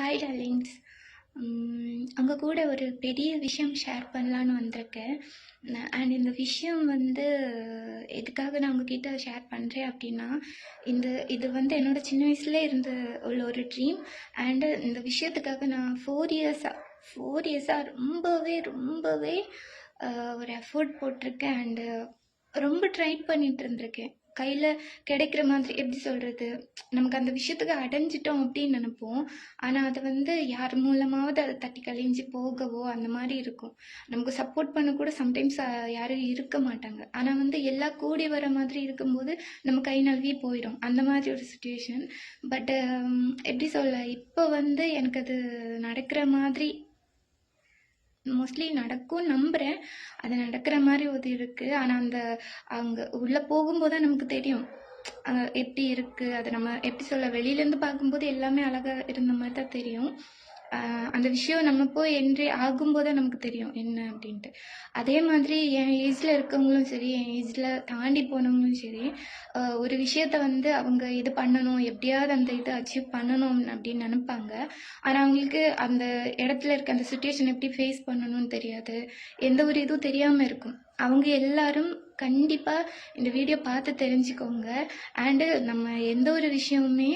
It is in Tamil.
Hi darlings. உங்கள் கூட ஒரு பெரிய விஷயம் ஷேர் பண்ணலான்னு வந்திருக்கேன். அண்ட் இந்த விஷயம் வந்து எதுக்காக நான் உங்ககிட்ட ஷேர் பண்ணுறேன் அப்படின்னா, இது வந்து என்னோட சின்ன வயசுலேயே உள்ள ஒரு ட்ரீம். அண்டு இந்த விஷயத்துக்காக நான் 4 இயர்ஸாக ரொம்பவே ரொம்பவே ஒரு எஃபோர்ட் போட்டிருக்கேன். அண்டு ரொம்ப ட்ரை பண்ணிட்டு இருந்திருக்கேன். கையில் கிடைக்கிற மாதிரி, எப்படி சொல்கிறது, நமக்கு அந்த விஷயத்துக்கு அடைஞ்சிட்டோம் அப்படின்னு நினைப்போம். ஆனால் அது வந்து யார் மூலமாவது அதை தட்டி கழிஞ்சு போகவோ அந்த மாதிரி இருக்கும். நமக்கு சப்போர்ட் பண்ண கூட சம்டைம்ஸ் யாரும் இருக்க மாட்டாங்க. ஆனால் வந்து எல்லாம் கூடி வர மாதிரி இருக்கும்போது நம்ம கை நழுவி போயிடும். அந்த மாதிரி ஒரு சுச்சுவேஷன். பட் எப்படி சொல்ல, இப்போ வந்து எனக்கு அது நடக்கிற மாதிரி, மோஸ்ட்லி நடக்கும் நம்புகிறேன். அது நடக்கிற மாதிரி ஒரு இருக்குது. ஆனால் அங்கே உள்ளே போகும்போது தான் நமக்கு தெரியும் எப்படி இருக்குது. அதை நம்ம எப்படி சொல்ல, வெளியிலேருந்து பார்க்கும்போது எல்லாமே அழகாக இருந்த மாதிரி தான் தெரியும். அந்த விஷயம் நம்ம போய் என்ட்ரி ஆகும்போது நமக்கு தெரியும் என்ன அப்படின்ட்டு. அதே மாதிரி என் ஏஜில் இருக்கவங்களும் சரி, என் ஏஜில் தாண்டி போனவங்களும் சரி, ஒரு விஷயத்த வந்து அவங்க இது பண்ணணும், எப்படியாவது அந்த இதை அச்சீவ் பண்ணணும் அப்படின்னு நினைப்பாங்க. ஆனால் அவங்களுக்கு அந்த இடத்துல இருக்க அந்த சுச்சுவேஷன் எப்படி ஃபேஸ் பண்ணணும்னு தெரியாது. எந்த ஒரு இதுவும் தெரியாமல் இருக்கும். அவங்க எல்லாரும் கண்டிப்பாக இந்த வீடியோ பார்த்து தெரிஞ்சுக்கோங்க. அண்டு நம்ம எந்த ஒரு விஷயமுமே